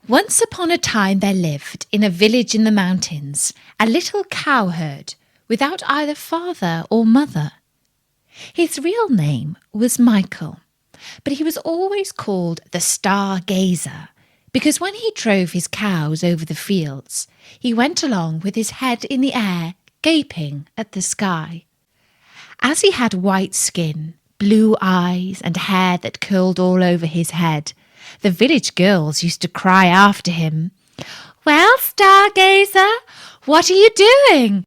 Once upon a time there lived in a village in the mountains a little cowherd without either father or mother. His real name was Michael, but he was always called the Stargazer because when he drove his cows over the fields, he went along with his head in the air, gaping at the sky. As he had white skin, blue eyes and hair that curled all over his head, the village girls used to cry after him, "Well, Stargazer, what are you doing?"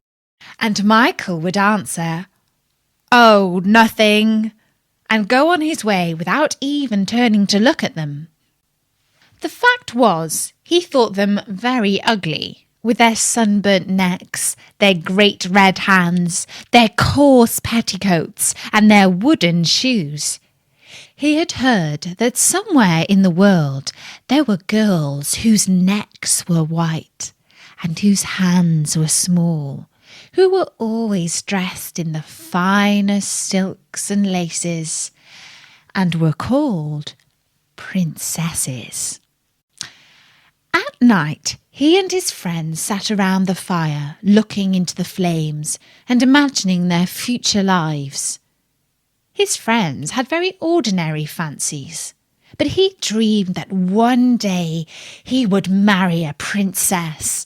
And Michael would answer, "Oh, nothing," and go on his way without even turning to look at them. The fact was, he thought them very ugly, with their sunburnt necks, their great red hands, their coarse petticoats, and their wooden shoes. He had heard that somewhere in the world there were girls whose necks were white and whose hands were small, who were always dressed in the finest silks and laces, and were called princesses. At night, he and his friends sat around the fire, looking into the flames and imagining their future lives. His friends had very ordinary fancies, but he dreamed that one day he would marry a princess.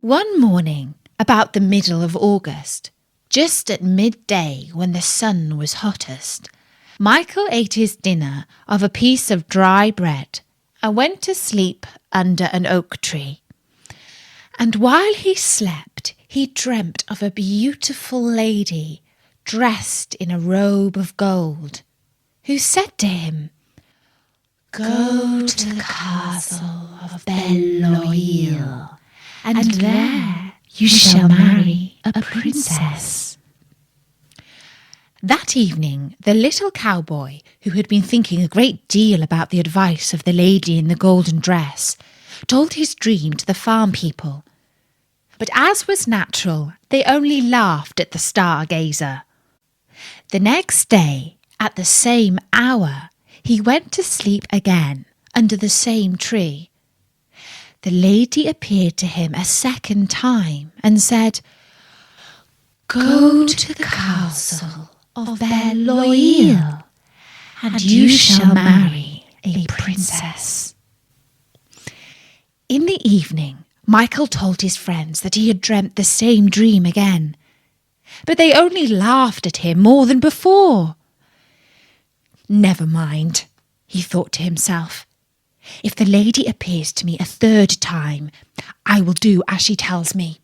One morning, about the middle of August, just at midday when the sun was hottest, Michael ate his dinner of a piece of dry bread and went to sleep under an oak tree. And while he slept, he dreamt of a beautiful lady dressed in a robe of gold, who said to him, "Go to the castle of Belle-Île, and there you shall marry a princess." That evening, the little cowboy, who had been thinking a great deal about the advice of the lady in the golden dress, told his dream to the farm people. But as was natural, they only laughed at the Stargazer. The next day, at the same hour, he went to sleep again under the same tree. The lady appeared to him a second time and said, "Go to the castle of Belle-Île, and you shall marry a princess." In the evening, Michael told his friends that he had dreamt the same dream again, but they only laughed at him more than before. "Never mind," he thought to himself. "If the lady appears to me a third time, I will do as she tells me."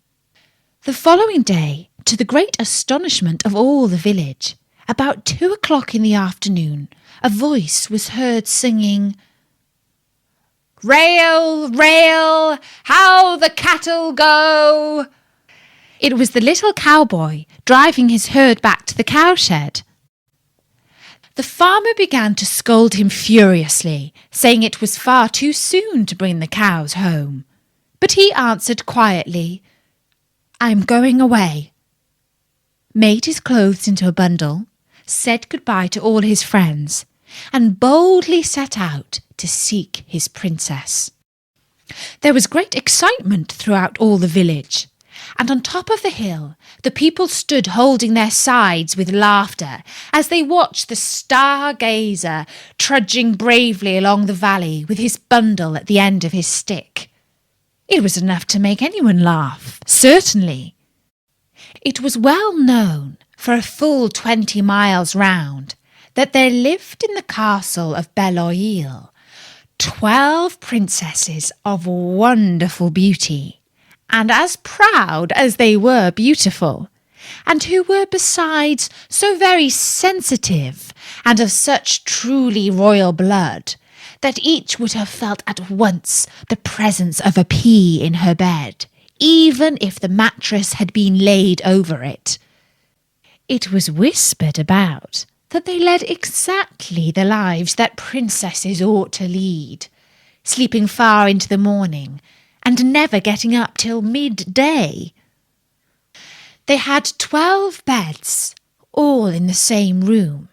The following day, to the great astonishment of all the village, about 2 o'clock in the afternoon, a voice was heard singing, "Rail, rail, how the cattle go!" It was the little cowboy driving his herd back to the cowshed. The farmer began to scold him furiously, saying it was far too soon to bring the cows home. But he answered quietly, "I am going away," made his clothes into a bundle, said goodbye to all his friends, and boldly set out to seek his princess. There was great excitement throughout all the village, and on top of the hill the people stood holding their sides with laughter as they watched the Stargazer trudging bravely along the valley with his bundle at the end of his stick. It was enough to make anyone laugh, certainly. It was well known for a full 20 miles round that there lived in the castle of Belle-Île 12 princesses of wonderful beauty, and as proud as they were beautiful, and who were besides so very sensitive and of such truly royal blood that each would have felt at once the presence of a pea in her bed, even if the mattress had been laid over it. It was whispered about that they led exactly the lives that princesses ought to lead, sleeping far into the morning and never getting up till midday. They had 12 beds, all in the same room.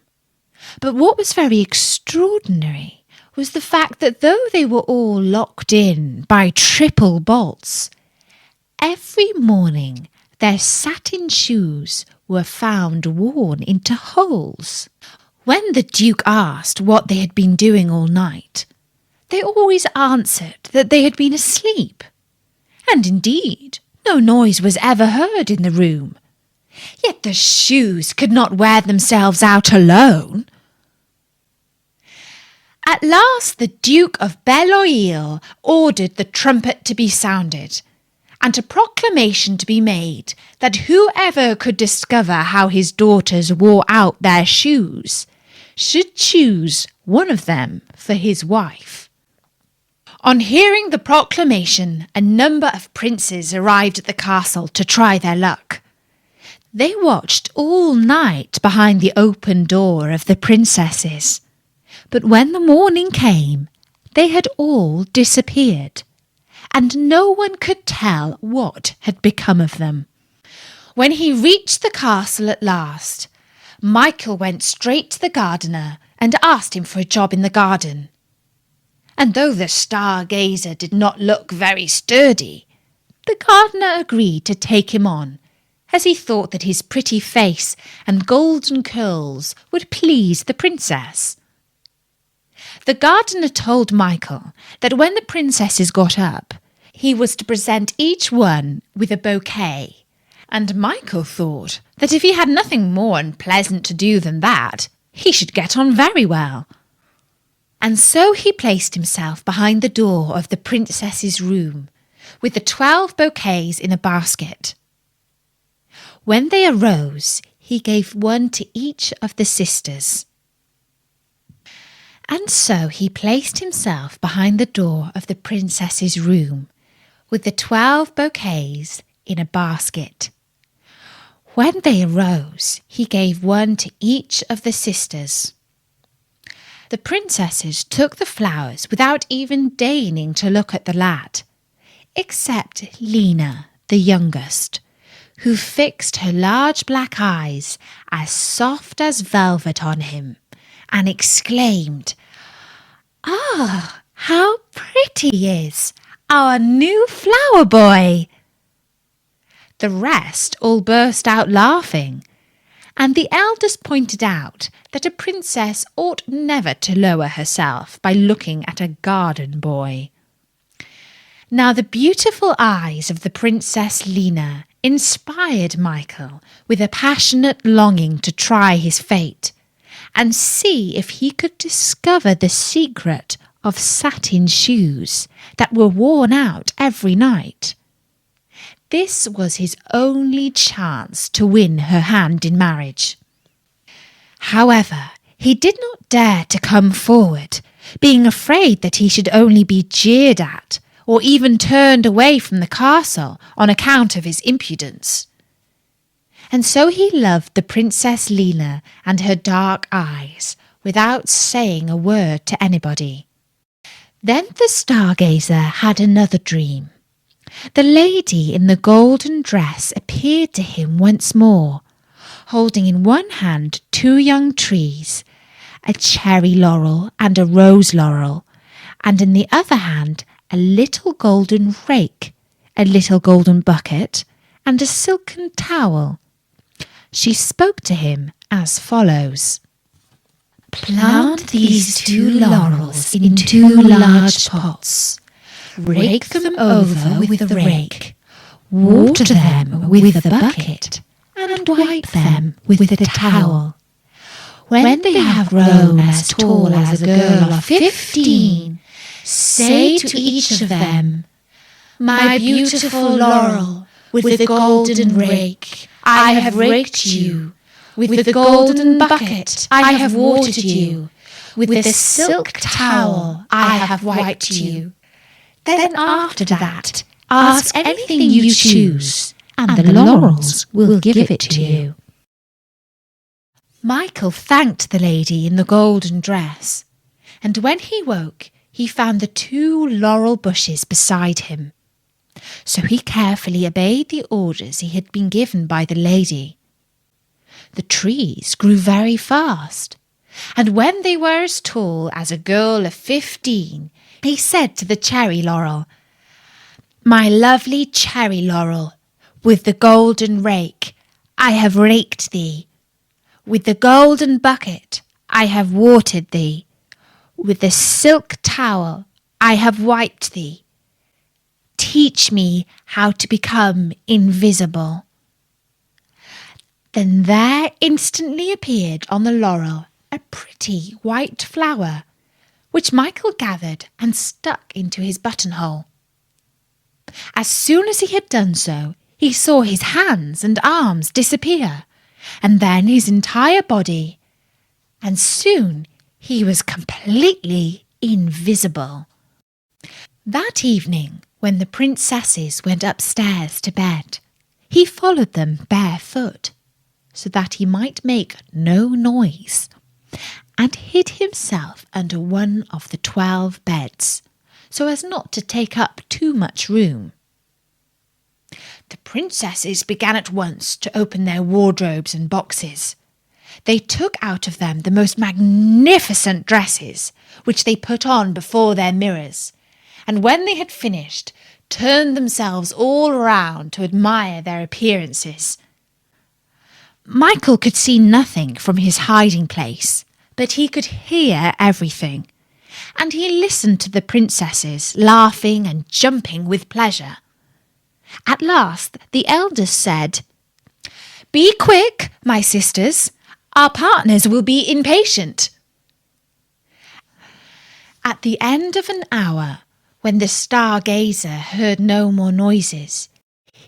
But what was very extraordinary was the fact that though they were all locked in by triple bolts, every morning their satin shoes were found worn into holes. When the Duke asked what they had been doing all night, they always answered that they had been asleep. And indeed, no noise was ever heard in the room. Yet the shoes could not wear themselves out alone. At last the Duke of Belle-Isle ordered the trumpet to be sounded, and a proclamation to be made that whoever could discover how his daughters wore out their shoes should choose one of them for his wife. On hearing the proclamation, a number of princes arrived at the castle to try their luck. They watched all night behind the open door of the princesses, but when the morning came, they had all disappeared, and no one could tell what had become of them. When he reached the castle at last, Michael went straight to the gardener and asked him for a job in the garden. And though the stargazer did not look very sturdy, the gardener agreed to take him on, as he thought that his pretty face and golden curls would please the princess. The gardener told Michael that when the princesses got up, he was to present each one with a bouquet, and Michael thought that if he had nothing more unpleasant to do than that, he should get on very well. And so he placed himself behind the door of the princess's room, with the 12 bouquets in a basket. When they arose, he gave one to each of the sisters. And so he placed himself behind the door of the princess's room, with the 12 bouquets in a basket. When they arose, he gave one to each of the sisters. The princesses took the flowers without even deigning to look at the lad, except Lena, the youngest, who fixed her large black eyes as soft as velvet on him, and exclaimed, "Ah, how pretty he is, our new flower boy!" The rest all burst out laughing, and the eldest pointed out that a princess ought never to lower herself by looking at a garden boy. Now the beautiful eyes of the Princess Lena inspired Michael with a passionate longing to try his fate and see if he could discover the secret of satin shoes that were worn out every night. This was his only chance to win her hand in marriage. However, he did not dare to come forward, being afraid that he should only be jeered at or even turned away from the castle on account of his impudence. And so he loved the Princess Lena and her dark eyes without saying a word to anybody. Then the stargazer had another dream. The lady in the golden dress appeared to him once more, holding in one hand 2 young trees, a cherry laurel and a rose laurel, and in the other hand a little golden rake, a little golden bucket, and a silken towel. She spoke to him as follows: "Plant these 2 laurels in 2 large pots. Rake them over with the rake, water them with the bucket, and wipe them with the towel. When they have grown as tall as a girl of 15, say to each of them, 'My beautiful laurel, with the golden rake, I have raked you. With the golden bucket, I have watered you. With the silk towel, I have wiped you. Then after that, ask anything you choose, and the laurels will give it to you.'" Michael thanked the lady in the golden dress, and when he woke, he found the 2 laurel bushes beside him. So he carefully obeyed the orders he had been given by the lady. The trees grew very fast, and when they were as tall as a girl of 15, he said to the cherry laurel, "My lovely cherry laurel, with the golden rake I have raked thee. With the golden bucket I have watered thee. With the silk towel I have wiped thee. Teach me how to become invisible." Then there instantly appeared on the laurel a pretty white flower, which Michael gathered and stuck into his buttonhole. As soon as he had done so, he saw his hands and arms disappear, and then his entire body, and soon he was completely invisible. That evening, when the princesses went upstairs to bed, he followed them barefoot, so that he might make no noise, and hid himself under one of the 12 beds, so as not to take up too much room. The princesses began at once to open their wardrobes and boxes. They took out of them the most magnificent dresses, which they put on before their mirrors, and when they had finished, turned themselves all round to admire their appearances. Michael could see nothing from his hiding place, but he could hear everything, and he listened to the princesses laughing and jumping with pleasure. At last the eldest said, "Be quick, my sisters, our partners will be impatient." At the end of an hour, when the stargazer heard no more noises,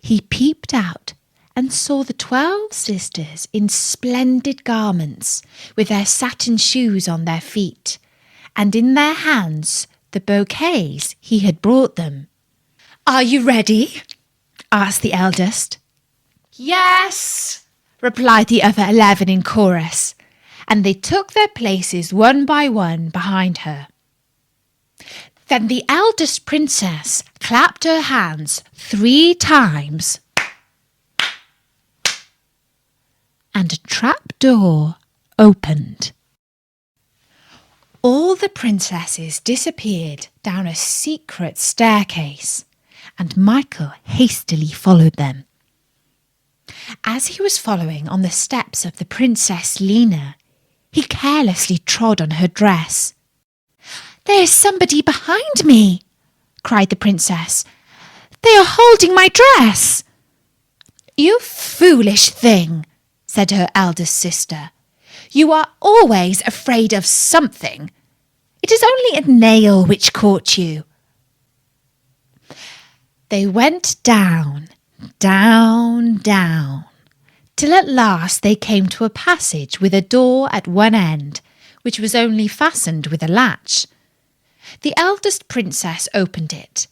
he peeped out and saw the 12 sisters in splendid garments, with their satin shoes on their feet, and in their hands the bouquets he had brought them. "Are you ready?" asked the eldest. "Yes," replied the other 11 in chorus, and they took their places one by one behind her. Then the eldest princess clapped her hands 3 times, and a trap door opened. All the princesses disappeared down a secret staircase, and Michael hastily followed them. As he was following on the steps of the Princess Lena, he carelessly trod on her dress. "There's somebody behind me," cried the princess. "They are holding my dress." "You foolish thing," said her eldest sister. "You are always afraid of something. It is only a nail which caught you." They went down, down, down, till at last they came to a passage with a door at one end, which was only fastened with a latch. The eldest princess opened it,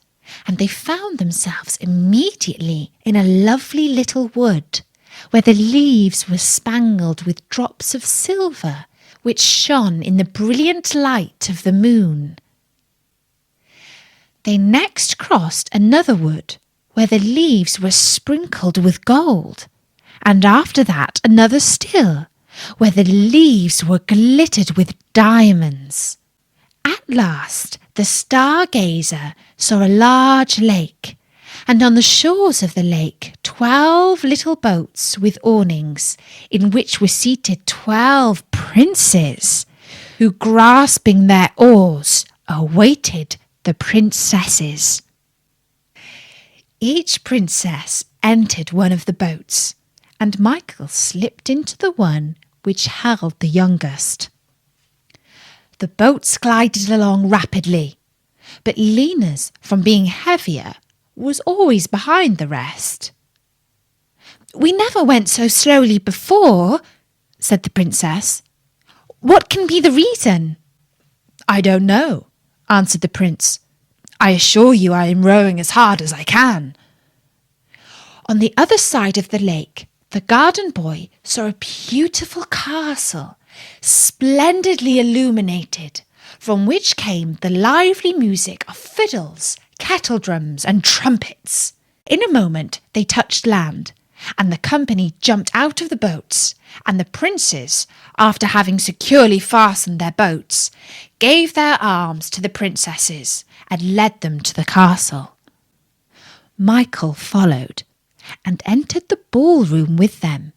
and they found themselves immediately in a lovely little wood, where the leaves were spangled with drops of silver, which shone in the brilliant light of the moon. They next crossed another wood, where the leaves were sprinkled with gold, and after that another still, where the leaves were glittered with diamonds. At last the stargazer saw a large lake, and on the shores of the lake 12 little boats with awnings, in which were seated 12 princes, who, grasping their oars, awaited the princesses. Each princess entered one of the boats, and Michael slipped into the one which held the youngest. The boats glided along rapidly, but Lena's, from being heavier, was always behind the rest. "We never went so slowly before," said the princess. "What can be the reason?" "I don't know," answered the prince. "I assure you I am rowing as hard as I can." On the other side of the lake, the garden boy saw a beautiful castle, splendidly illuminated, from which came the lively music of fiddles, kettle drums, and trumpets. In a moment they touched land, and the company jumped out of the boats, and the princes, after having securely fastened their boats, gave their arms to the princesses and led them to the castle. Michael followed and entered the ballroom with them.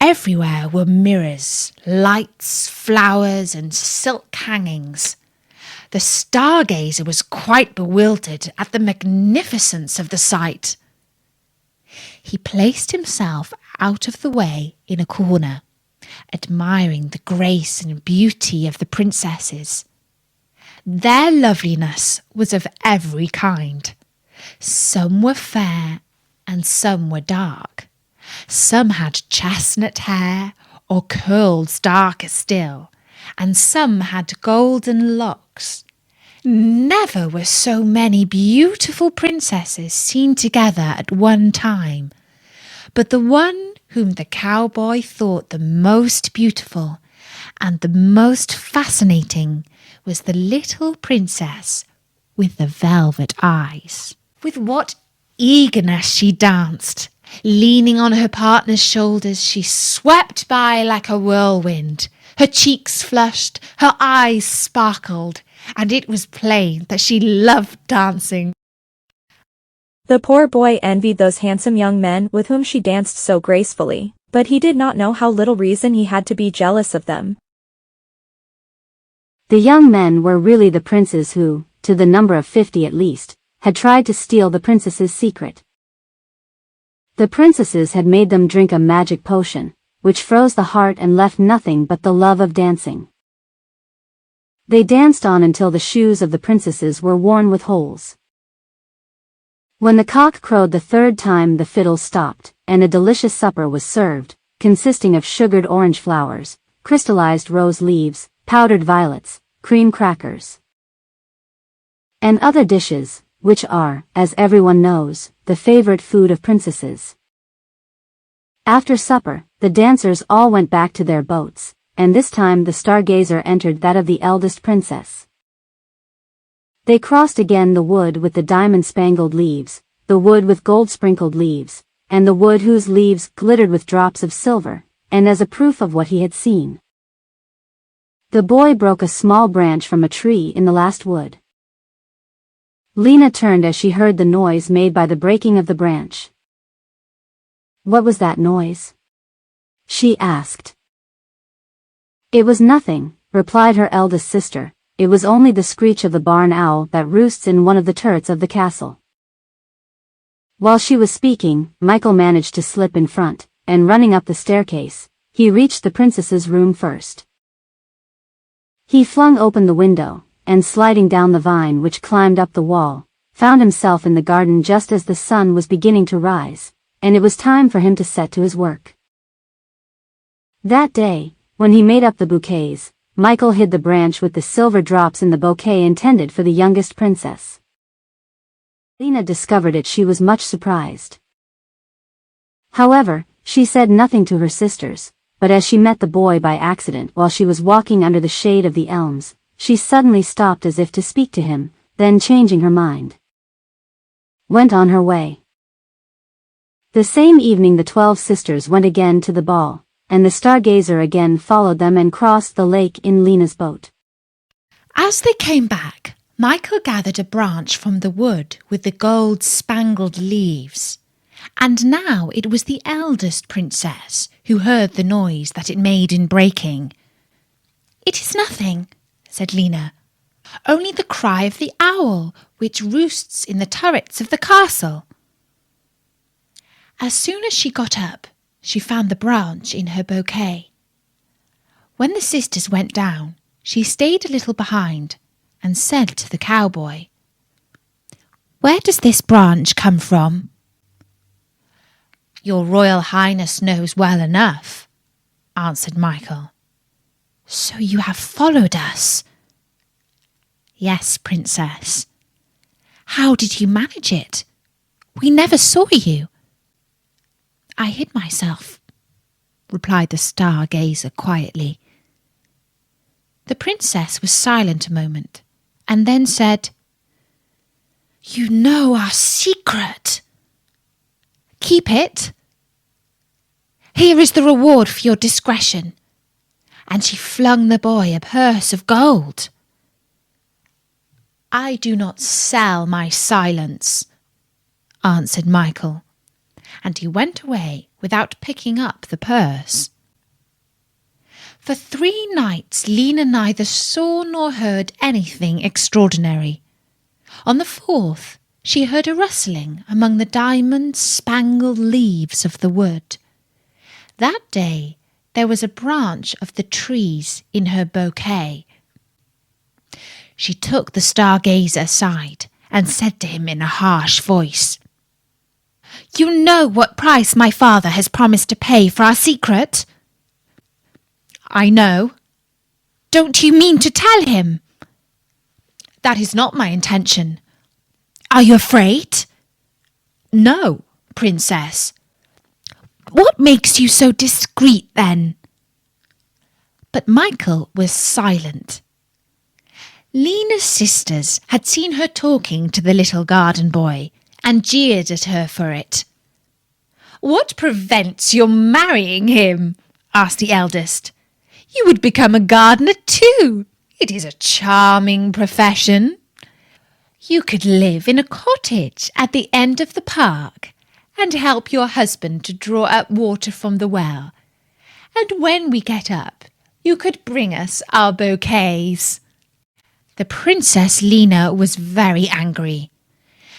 Everywhere were mirrors, lights, flowers, and silk hangings. The stargazer was quite bewildered at the magnificence of the sight. He placed himself out of the way in a corner, admiring the grace and beauty of the princesses. Their loveliness was of every kind. Some were fair and some were dark. Some had chestnut hair or curls darker still, and some had golden locks. Never were so many beautiful princesses seen together at one time, but the one whom the cowboy thought the most beautiful and the most fascinating was the little princess with the velvet eyes. With what eagerness she danced! Leaning on her partner's shoulders, she swept by like a whirlwind. Her cheeks flushed, her eyes sparkled, and it was plain that she loved dancing. The poor boy envied those handsome young men with whom she danced so gracefully, but he did not know how little reason he had to be jealous of them. The young men were really the princes who, to the number of 50 at least, had tried to steal the princess's secret. The princesses had made them drink a magic potion, which froze the heart and left nothing but the love of dancing. They danced on until the shoes of the princesses were worn with holes. When the cock crowed the third time, the fiddles stopped, and a delicious supper was served, consisting of sugared orange flowers, crystallized rose leaves, powdered violets, cream crackers, and other dishes, which are, as everyone knows, the favorite food of princesses. After supper, the dancers all went back to their boats, and this time the stargazer entered that of the eldest princess. They crossed again the wood with the diamond-spangled leaves, the wood with gold-sprinkled leaves, and the wood whose leaves glittered with drops of silver, and as a proof of what he had seen, the boy broke a small branch from a tree in the last wood. Lena turned as she heard the noise made by the breaking of the branch. "What was that noise?" she asked. "It was nothing," replied her eldest sister. "It was only the screech of the barn owl that roosts in one of the turrets of the castle." While she was speaking, Michael managed to slip in front, and running up the staircase, he reached the princess's room first. He flung open the window, and sliding down the vine which climbed up the wall, found himself in the garden just as the sun was beginning to rise, and it was time for him to set to his work. That day, when he made up the bouquets, Michael hid the branch with the silver drops in the bouquet intended for the youngest princess. Lena discovered it. She was much surprised. However, she said nothing to her sisters, but as she met the boy by accident while she was walking under the shade of the elms, she suddenly stopped as if to speak to him, then changing her mind, went on her way. The same evening the 12 sisters went again to the ball, and the stargazer again followed them and crossed the lake in Lena's boat. As they came back, Michael gathered a branch from the wood with the gold-spangled leaves, and now it was the eldest princess who heard the noise that it made in breaking. "It is nothing," said Lena, "only the cry of the owl, which roosts in the turrets of the castle." As soon as she got up, she found the branch in her bouquet. When the sisters went down, she stayed a little behind and said to the cowboy, "Where does this branch come from?" "Your Royal Highness knows well enough," answered Michael. "So you have followed us?" "Yes, Princess." "How did you manage it? We never saw you." "I hid myself," replied the stargazer quietly. The princess was silent a moment, and then said, "You know our secret." "Keep it," Here is the reward for your discretion." And she flung the boy a purse of gold. "I do not sell my silence," answered Michael, and he went away without picking up the purse. For 3 nights Lena neither saw nor heard anything extraordinary. On the 4th, she heard a rustling among the diamond-spangled leaves of the wood. That day there was a branch of the trees in her bouquet. She took the stargazer aside and said to him in a harsh voice, "You know what price my father has promised to pay for our secret?" "I know." "Don't you mean to tell him?" "That is not my intention." "Are you afraid?" "No, Princess." "What makes you so discreet then?" But Michael was silent. Lena's sisters had seen her talking to the little garden boy and jeered at her for it. "What prevents your marrying him?" asked the eldest. "You would become a gardener too. It is a charming profession. You could live in a cottage at the end of the park and help your husband to draw up water from the well. And when we get up, you could bring us our bouquets." The Princess Lena was very angry,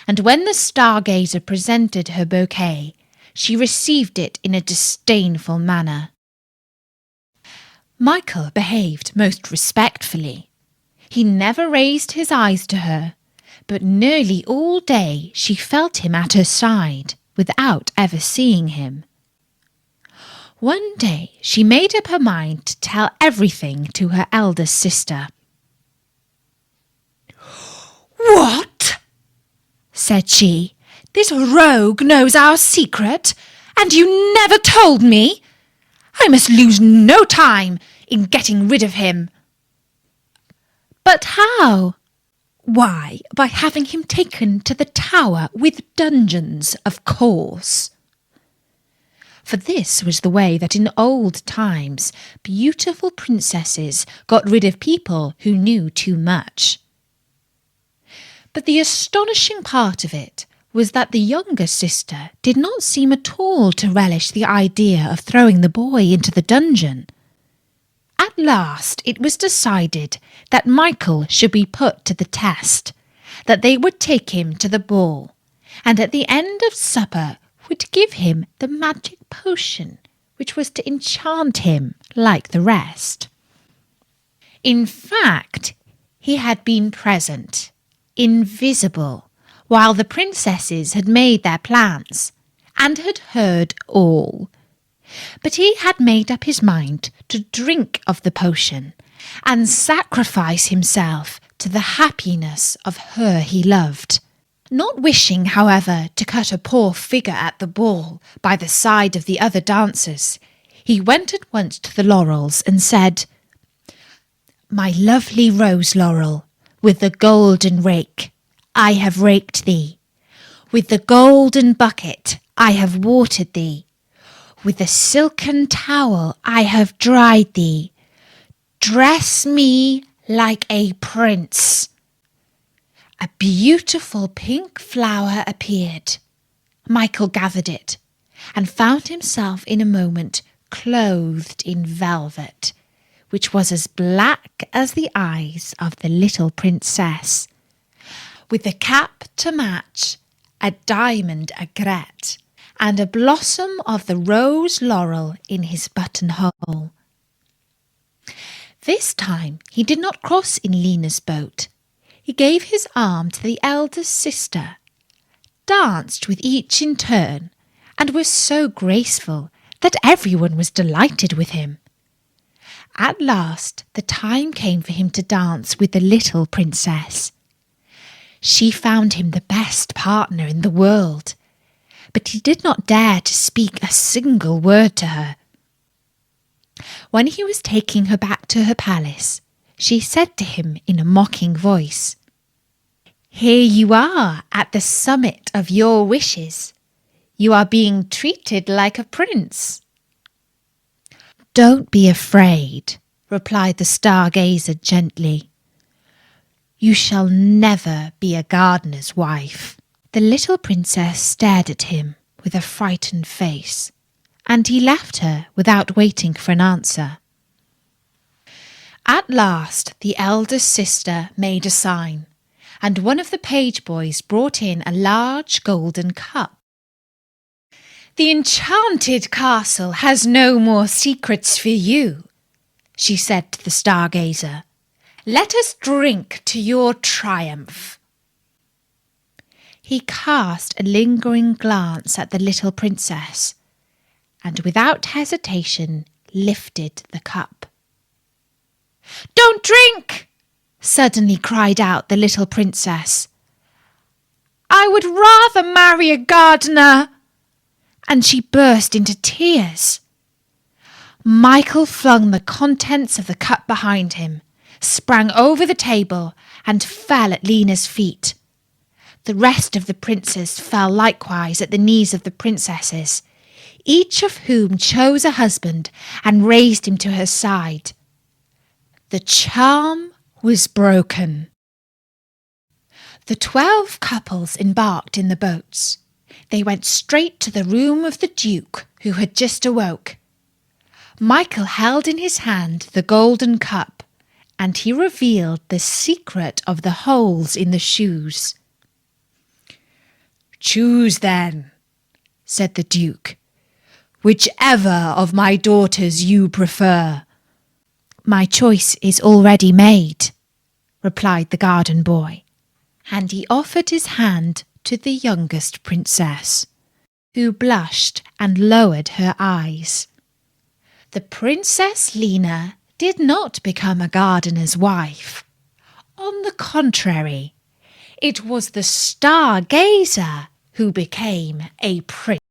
and when the stargazer presented her bouquet, she received it in a disdainful manner. Michael behaved most respectfully. He never raised his eyes to her, but nearly all day she felt him at her side without ever seeing him. One day she made up her mind to tell everything to her eldest sister. "What?" said she. "This rogue knows our secret, and you never told me? I must lose no time in getting rid of him." "But how?" "Why, by having him taken to the tower with dungeons, of course." For this was the way that in old times beautiful princesses got rid of people who knew too much. But the astonishing part of it was that the younger sister did not seem at all to relish the idea of throwing the boy into the dungeon. At last it was decided that Michael should be put to the test, that they would take him to the ball, and at the end of supper would give him the magic potion which was to enchant him like the rest. In fact, he had been present, invisible, while the princesses had made their plans, and had heard all. But he had made up his mind to drink of the potion and sacrifice himself to the happiness of her he loved. Not wishing, however, to cut a poor figure at the ball by the side of the other dancers, he went at once to the laurels and said, "My lovely rose laurel, with the golden rake, I have raked thee. With the golden bucket, I have watered thee. With the silken towel, I have dried thee. Dress me like a prince." A beautiful pink flower appeared. Michael gathered it, and found himself in a moment clothed in velvet, which was as black as the eyes of the little princess, with a cap to match, a diamond aigrette, and a blossom of the rose laurel in his buttonhole. This time he did not cross in Lena's boat. He gave his arm to the eldest sister, danced with each in turn, and was so graceful that everyone was delighted with him. At last the time came for him to dance with the little princess. She found him the best partner in the world, but he did not dare to speak a single word to her. When he was taking her back to her palace, she said to him in a mocking voice, "Here you are at the summit of your wishes. You are being treated like a prince. "Don't be afraid," replied the Stargazer gently. "You shall never be a gardener's wife." The little princess stared at him with a frightened face, and he left her without waiting for an answer. At last the eldest sister made a sign, and one of the page boys brought in a large golden cup. "The enchanted castle has no more secrets for you," she said to the Stargazer. "Let us drink to your triumph." He cast a lingering glance at the little princess, and without hesitation lifted the cup. "Don't drink!" suddenly cried out the little princess. "I would rather marry a gardener!" And she burst into tears. Michael flung the contents of the cup behind him, sprang over the table, and fell at Lena's feet. The rest of the princes fell likewise at the knees of the princesses, each of whom chose a husband and raised him to her side. The charm was broken. The 12 couples embarked in the boats. They went straight to the room of the Duke, who had just awoke. Michael held in his hand the golden cup, and he revealed the secret of the holes in the shoes. "Choose then," said the Duke, "whichever of my daughters you prefer." "My choice is already made," replied the garden boy, and he offered his hand to the youngest princess, who blushed and lowered her eyes. The Princess Lena did not become a gardener's wife. On the contrary, it was the Stargazer who became a prince.